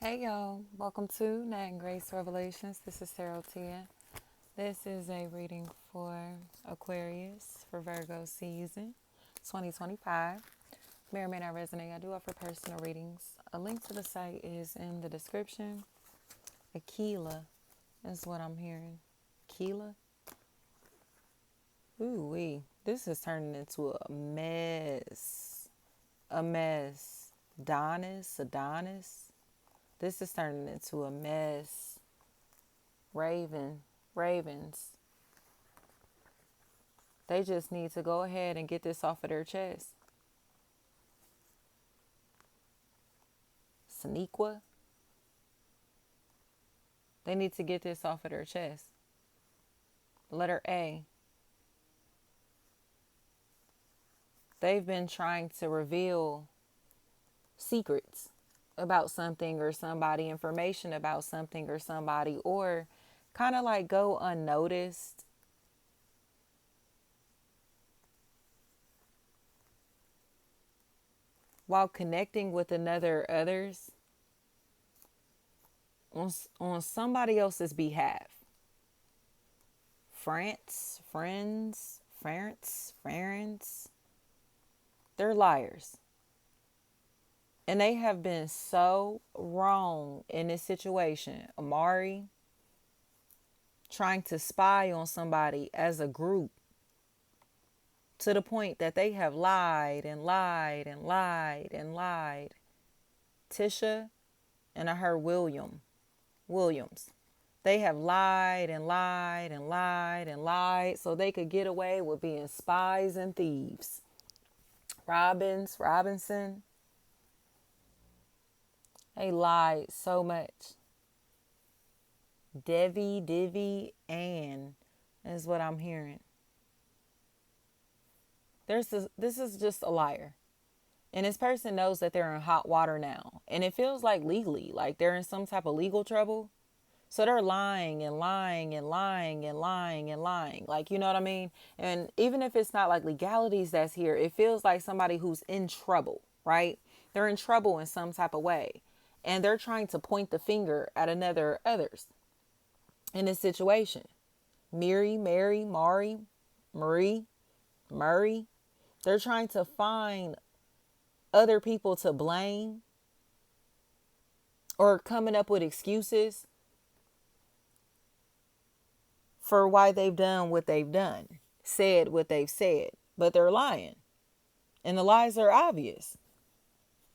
Hey y'all, welcome to Nat and Grace Revelations. This is Sarah Tia. This is a reading for Aquarius for Virgo season 2025. May or may not resonate. I do offer personal readings. A link to the site is in the description. Aquila is what I'm hearing. Aquila? Ooh wee. This is turning into a mess. A mess. Adonis. This is turning into a mess. Ravens. They just need to go ahead and get this off of their chest. Sneakwa. They need to get this off of their chest. Letter A. They've been trying to reveal secrets about something or somebody, information about something or somebody, or kind of like go unnoticed. While connecting with others on somebody else's behalf. Friends, they're liars. And they have been so wrong in this situation. Amari trying to spy on somebody as a group to the point that they have lied. Tisha and I heard Williams. They have lied so they could get away with being spies and thieves. Robinson, they lied so much. Divvy, Ann is what I'm hearing. This is just a liar. And this person knows that they're in hot water now. And it feels like legally, like they're in some type of legal trouble. So they're lying. Like, you know what I mean? And even if it's not like legalities that's here, it feels like somebody who's in trouble, right? They're in trouble in some type of way. And they're trying to point the finger at others in this situation. Mary, Murray. They're trying to find other people to blame or coming up with excuses for why they've done what they've done, said what they've said, but they're lying. And the lies are obvious.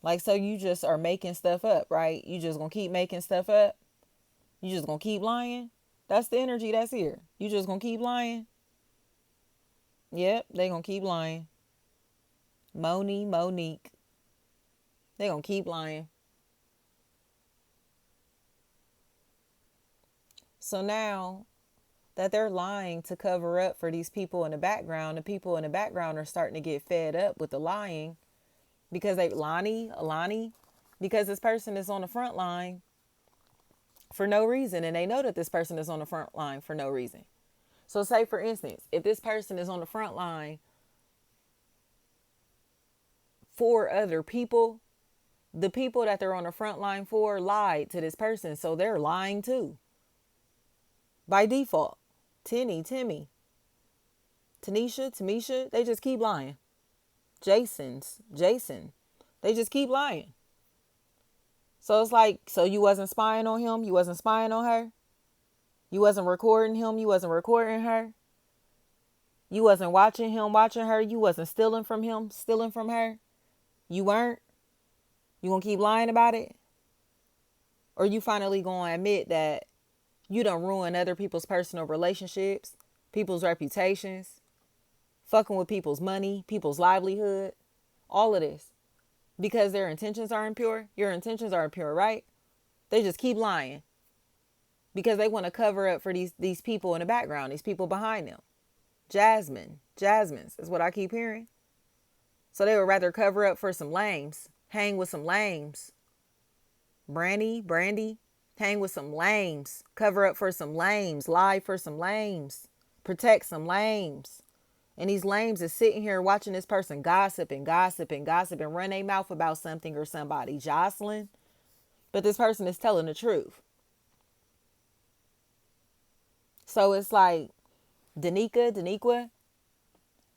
Like, so you just are making stuff up, right? You just gonna keep making stuff up? You just gonna keep lying? That's the energy that's here. You just gonna keep lying? Yep, they gonna keep lying. Monique. They gonna keep lying. So now that they're lying to cover up for these people in the background, the people in the background are starting to get fed up with the lying because Alani, because this person is on the front line for no reason. And they know that this person is on the front line for no reason. So say, for instance, if this person is on the front line for other people, the people that they're on the front line for lied to this person. So they're lying too. By default. Timmy, Tamisha, they just keep lying. Jason, they just keep lying. So it's like, so you wasn't spying on him, you wasn't spying on her, you wasn't recording him, you wasn't recording her, you wasn't watching him, watching her, you wasn't stealing from him, stealing from her, you weren't. You gonna keep lying about it? Or you finally gonna admit that you done ruin other people's personal relationships, people's reputations, fucking with people's money, people's livelihood, all of this. Because their intentions are impure. Your intentions are impure, right? They just keep lying. Because they want to cover up for these people in the background, these people behind them. Jasmine's is what I keep hearing. So they would rather cover up for some lames, hang with some lames. Brandy, hang with some lames, cover up for some lames, lie for some lames, protect some lames. And these lames is sitting here watching this person gossip and run their mouth about something or somebody, jostling. But this person is telling the truth. So it's like, Daniqua,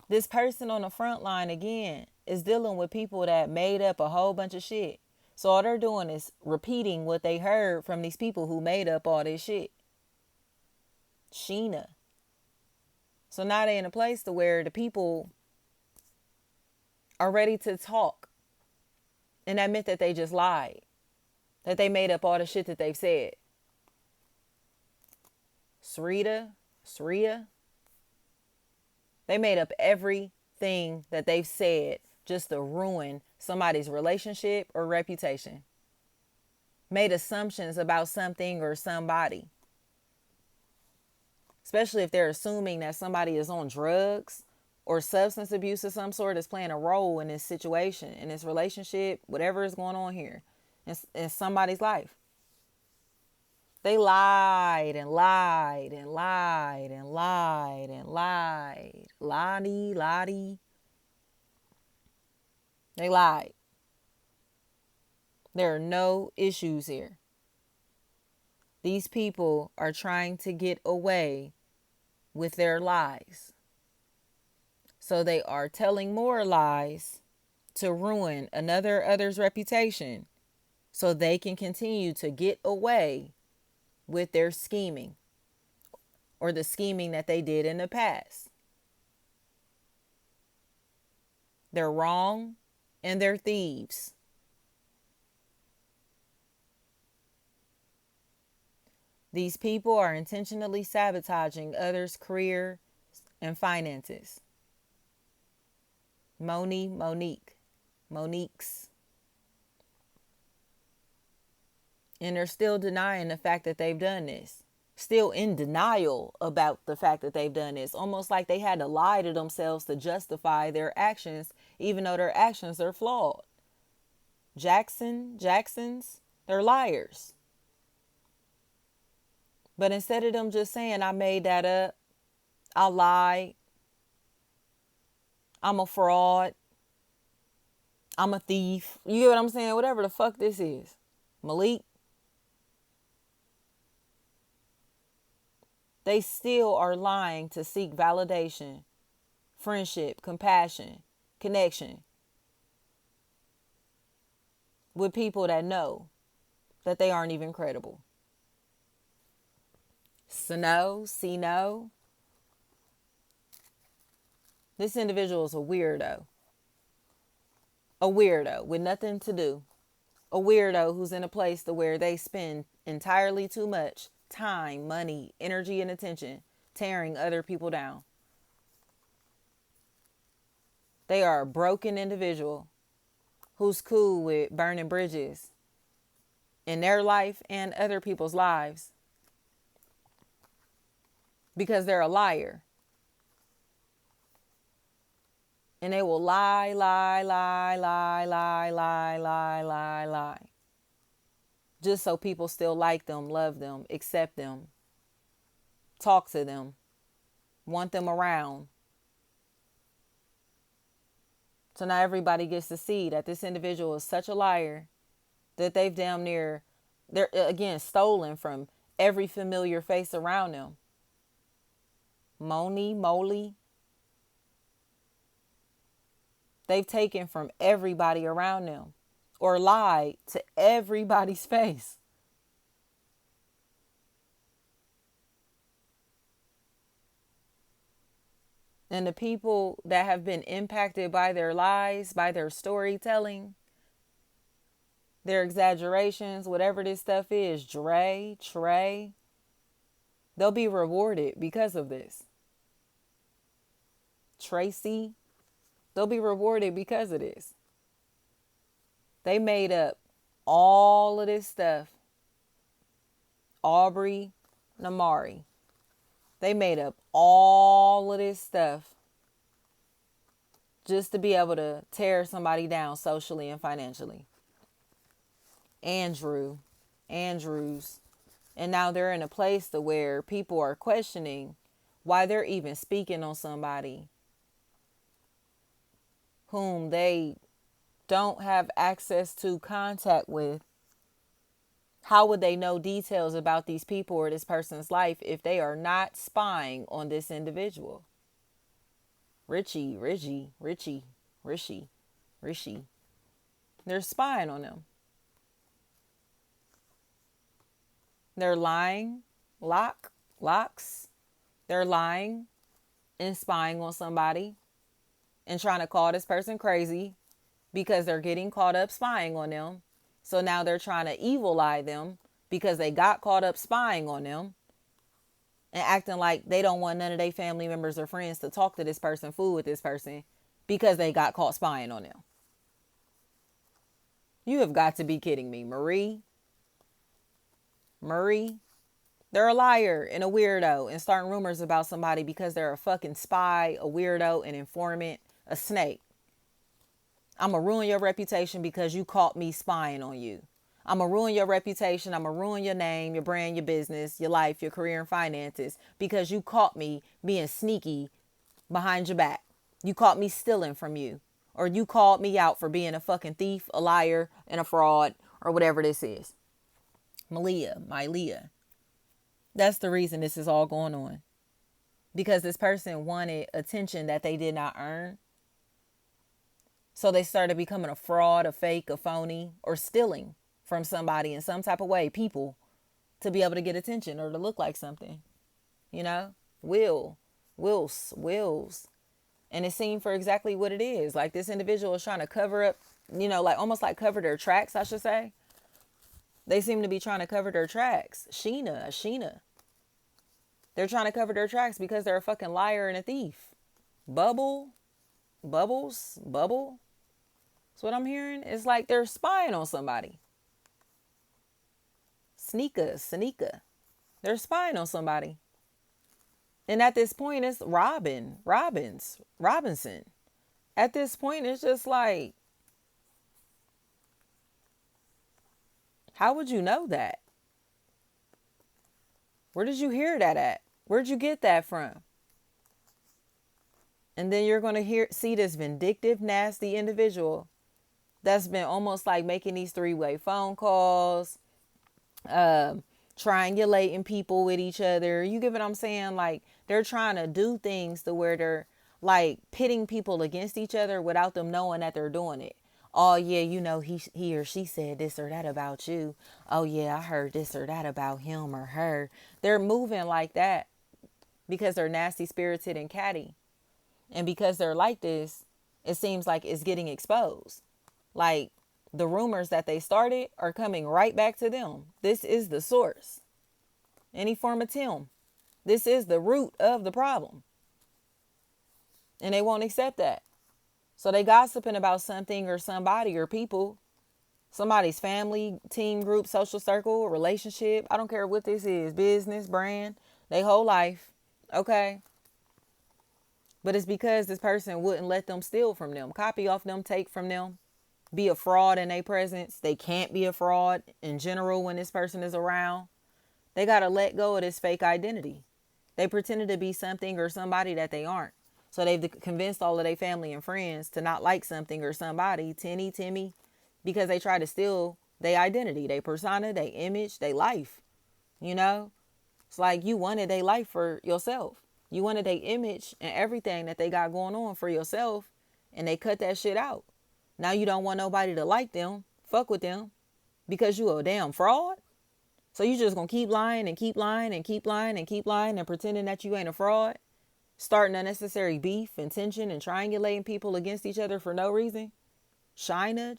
this person on the front line again is dealing with people that made up a whole bunch of shit. So all they're doing is repeating what they heard from these people who made up all this shit. Sheena. So now they're in a place to where the people are ready to talk and admit that they just lied, that they made up all the shit that they've said. Srita, they made up everything that they've said just to ruin somebody's relationship or reputation. Made assumptions about something or somebody. Especially if they're assuming that somebody is on drugs or substance abuse of some sort is playing a role in this situation, in this relationship, whatever is going on here in somebody's life. They lied and lied and lied and lied and lied. Lottie. They lied. There are no issues here. These people are trying to get away with their lies. So they are telling more lies to ruin other's reputation so they can continue to get away with their scheming or the scheming that they did in the past. They're wrong and they're thieves. These people are intentionally sabotaging others' career and finances. Monique's. And they're still denying the fact that they've done this. Still in denial about the fact that they've done this. Almost like they had to lie to themselves to justify their actions, even though their actions are flawed. Jacksons, they're liars. But instead of them just saying, I made that up, I lied, I'm a fraud, I'm a thief, you get what I'm saying? Whatever the fuck this is. Malik. They still are lying to seek validation, friendship, compassion, connection with people that know that they aren't even credible. Sino. This individual is a weirdo. A weirdo with nothing to do. A weirdo who's in a place to where they spend entirely too much time, money, energy, and attention tearing other people down. They are a broken individual who's cool with burning bridges in their life and other people's lives because they're a liar. And they will lie. Just so people still like them, love them, accept them, talk to them, want them around. So now everybody gets to see that this individual is such a liar that they've damn near, they're again stolen from every familiar face around them. Moly. They've taken from everybody around them or lied to everybody's face. And the people that have been impacted by their lies, by their storytelling, their exaggerations, whatever this stuff is, Trey, they'll be rewarded because of this. Tracy, they'll be rewarded because of this. They made up all of this stuff. Aubrey, Namari. They made up all of this stuff just to be able to tear somebody down socially and financially. Andrews. And now they're in a place to where people are questioning why they're even speaking on somebody whom they don't have access to contact with How would they know details about these people or this person's life if they are not spying on this individual? Rishi. They're spying on them. They're lying, locks. They're lying and spying on somebody and trying to call this person crazy because they're getting caught up spying on them. So now they're trying to evil eye them because they got caught up spying on them and acting like they don't want none of their family members or friends to talk to this person, fool with this person, because they got caught spying on them. You have got to be kidding me, Marie. They're a liar and a weirdo and starting rumors about somebody because they're a fucking spy, a weirdo, an informant, a snake. I'm going to ruin your reputation because you caught me spying on you. I'm going to ruin your reputation. I'm going to ruin your name, your brand, your business, your life, your career and finances because you caught me being sneaky behind your back. You caught me stealing from you, or you called me out for being a fucking thief, a liar, and a fraud, or whatever this is. Mylea. That's the reason this is all going on. Because this person wanted attention that they did not earn. So they started becoming a fraud, a fake, a phony, or stealing from somebody in some type of way, people, to be able to get attention or to look like something. You know? Wills. And it seemed for exactly what it is. Like this individual is trying to cover up, like almost like cover their tracks, I should say. They seem to be trying to cover their tracks. Sheena. They're trying to cover their tracks because they're a fucking liar and a thief. Bubble. That's what I'm hearing. It's like they're spying on somebody. Sneaker. They're spying on somebody. And at this point, it's Robinson. At this point, it's just like, how would you know that? Where did you hear that at? Where'd you get that from? And then you're going to see this vindictive, nasty individual that's been almost like making these three-way phone calls, triangulating people with each other. You get what I'm saying? Like they're trying to do things to where they're like pitting people against each other without them knowing that they're doing it. Oh yeah, he or she said this or that about you. Oh yeah, I heard this or that about him or her. They're moving like that because they're nasty spirited and catty. And because they're like this, it seems like it's getting exposed. Like the rumors that they started are coming right back to them. This is the source. Any form of Tim. This is the root of the problem. And they won't accept that. So they gossiping about something or somebody or people. Somebody's family, team, group, social circle, relationship. I don't care what this is. Business, brand, their whole life. Okay. But it's because this person wouldn't let them steal from them, copy off them, take from them, be a fraud in their presence. They can't be a fraud in general when this person is around. They got to let go of this fake identity. They pretended to be something or somebody that they aren't. So they've convinced all of their family and friends to not like something or somebody, Timmy, because they try to steal their identity, their persona, their image, their life. It's like you wanted their life for yourself. You wanted their image and everything that they got going on for yourself, and they cut that shit out. Now you don't want nobody to like them, fuck with them, because you a damn fraud. So you just gonna keep lying and keep lying and keep lying and keep lying and pretending that you ain't a fraud, starting unnecessary beef and tension and triangulating people against each other for no reason. China.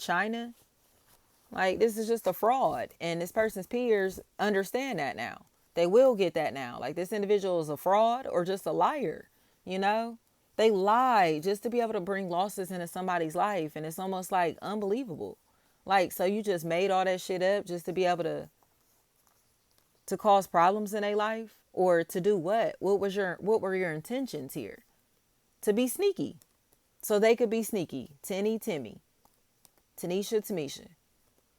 Like this is just a fraud, and this person's peers understand that now. They will get that now. Like this individual is a fraud or just a liar, They lie just to be able to bring losses into somebody's life. And it's almost like unbelievable. Like, so you just made all that shit up just to be able to cause problems in their life, or to do what? What were your intentions here? To be sneaky. So they could be sneaky. Timmy. Tanisha.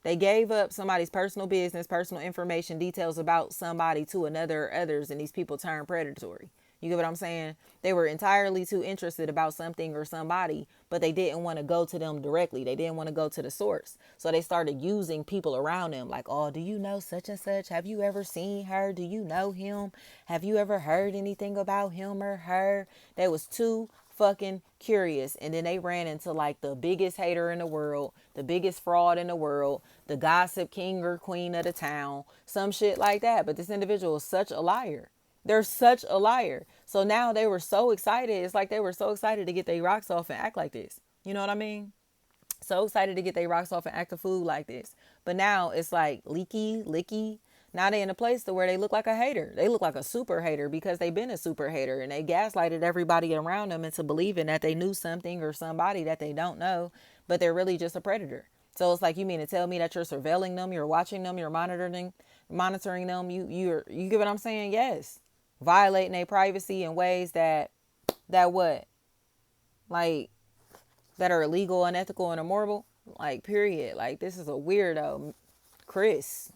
They gave up somebody's personal business, personal information, details about somebody to another or others, and these people turn predatory. You get what I'm saying? They were entirely too interested about something or somebody, but they didn't want to go to them directly. They didn't want to go to the source. So they started using people around them like, oh, do you know such and such? Have you ever seen her? Do you know him? Have you ever heard anything about him or her? They was too fucking curious. And then they ran into like the biggest hater in the world, the biggest fraud in the world, the gossip king or queen of the town, some shit like that. But this individual is such a liar. They're such a liar. So now they were so excited. It's like they were so excited to get their rocks off and act like this. You know what I mean? So excited to get their rocks off and act a fool like this. But now it's like leaky, licky. Now they in a place to where they look like a hater. They look like a super hater because they've been a super hater and they gaslighted everybody around them into believing that they knew something or somebody that they don't know, but they're really just a predator. So it's like, you mean to tell me that you're surveilling them, you're watching them, you're monitoring them, you get what I'm saying? Yes. Violating their privacy in ways that what? Like that are illegal, unethical, and immoral. Like, period. Like, this is a weirdo. Crits,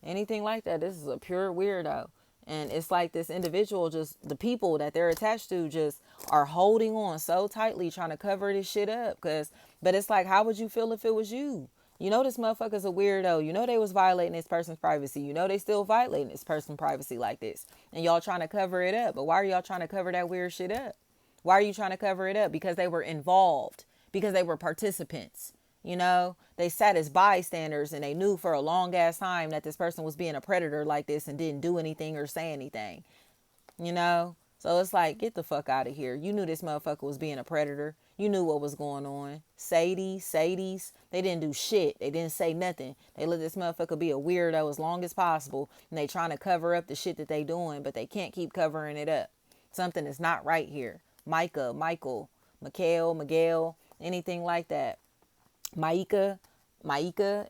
anything like that. This is a pure weirdo. And it's like this individual, just the people that they're attached to just are holding on so tightly trying to cover this shit up. But it's like, how would you feel if it was you? You know this motherfucker's a weirdo. You know they was violating this person's privacy. You know they still violating this person's privacy like this. And y'all trying to cover it up. But why are y'all trying to cover that weird shit up? Why are you trying to cover it up? Because they were involved. Because they were participants. You know, they sat as bystanders and they knew for a long ass time that this person was being a predator like this and didn't do anything or say anything. You know? So it's like, get the fuck out of here. You knew this motherfucker was being a predator. You knew what was going on. Sadies, they didn't do shit. They didn't say nothing. They let this motherfucker be a weirdo as long as possible. And they trying to cover up the shit that they doing, but they can't keep covering it up. Something is not right here. Michael, Miguel, anything like that. Maika,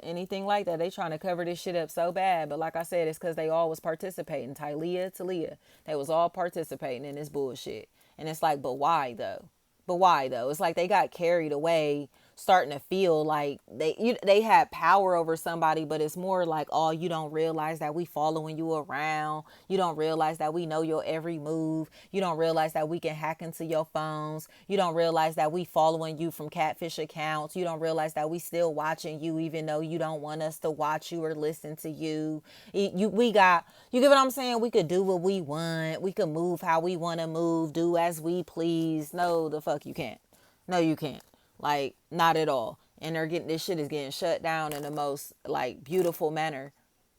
anything like that. They trying to cover this shit up so bad. But like I said, it's because they all was participating. Talia. They was all participating in this bullshit. And it's like, but why though? It's like they got carried away, starting to feel like they had power over somebody, but it's more like, oh, you don't realize that we following you around. You don't realize that we know your every move. You don't realize that we can hack into your phones. You don't realize that we following you from catfish accounts. You don't realize that we still watching you even though you don't want us to watch you or listen to you. You get what I'm saying? We could do what we want. We could move how we want to move, do as we please. No, the fuck you can't. No, you can't. Like, not at all. And this shit is getting shut down in the most like beautiful manner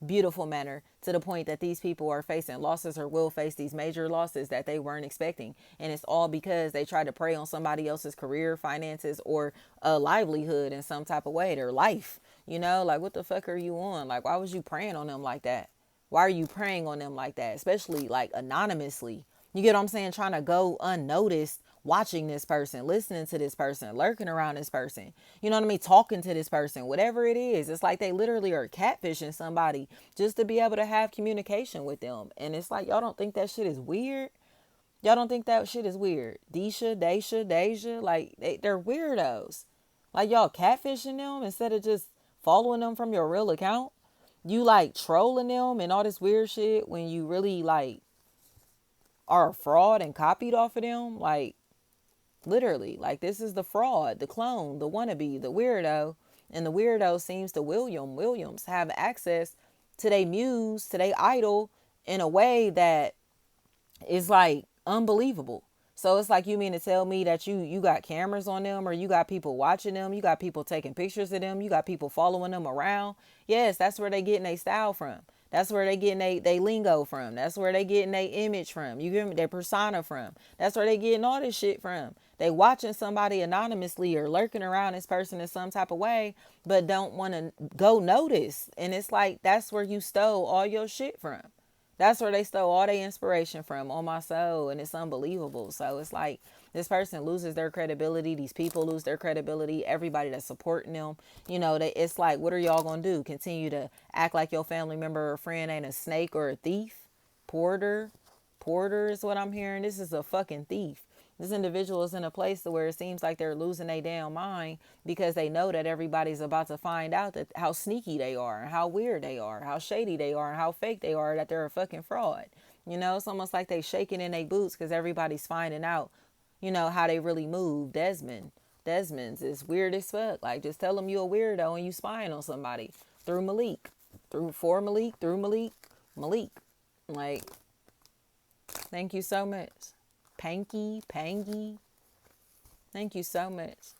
to the point that these people are facing losses or will face these major losses that they weren't expecting. And it's all because they tried to prey on somebody else's career, finances, or a livelihood in some type of way, their life. You know, like, what the fuck are you on? Like, why was you preying on them like that? Why are you preying on them like that? Especially like anonymously. You get what I'm saying? Trying to go unnoticed, watching this person, listening to this person, lurking around this person. You know what I mean? Talking to this person, whatever it is. It's like they literally are catfishing somebody just to be able to have communication with them. And it's like, y'all don't think that shit is weird? Y'all don't think that shit is weird? Deja, like they're weirdos. Like y'all catfishing them instead of just following them from your real account. You like trolling them and all this weird shit when you really like are a fraud and copied off of them. Like, literally, like, this is the fraud, the clone, the wannabe, the weirdo. And the weirdo seems to Williams have access to their muse, to their idol in a way that is like unbelievable. So it's like, you mean to tell me that you got cameras on them, or you got people watching them, you got people taking pictures of them, you got people following them around? Yes, that's where they getting their style from. That's where they getting they lingo from. That's where they getting their image from. You give me their persona from. That's where they getting all this shit from. They watching somebody anonymously or lurking around this person in some type of way, but don't want to go notice. And it's like, that's where you stole all your shit from. That's where they stole all their inspiration from, on my soul. And it's unbelievable. So it's like, this person loses their credibility. These people lose their credibility. Everybody that's supporting them, you know, it's like, what are y'all going to do? Continue to act like your family member or friend ain't a snake or a thief? Porter is what I'm hearing. This is a fucking thief. This individual is in a place to where it seems like they're losing their damn mind because they know that everybody's about to find out that how sneaky they are, and how weird they are, how shady they are, and how fake they are, that they're a fucking fraud. You know, it's almost like they shaking in their boots because everybody's finding out, you know, how they really move. Desmond's is weird as fuck. Like, just tell them you a weirdo and you spying on somebody through Malik, through Malik. Like, thank you so much. Pangy. Thank you so much.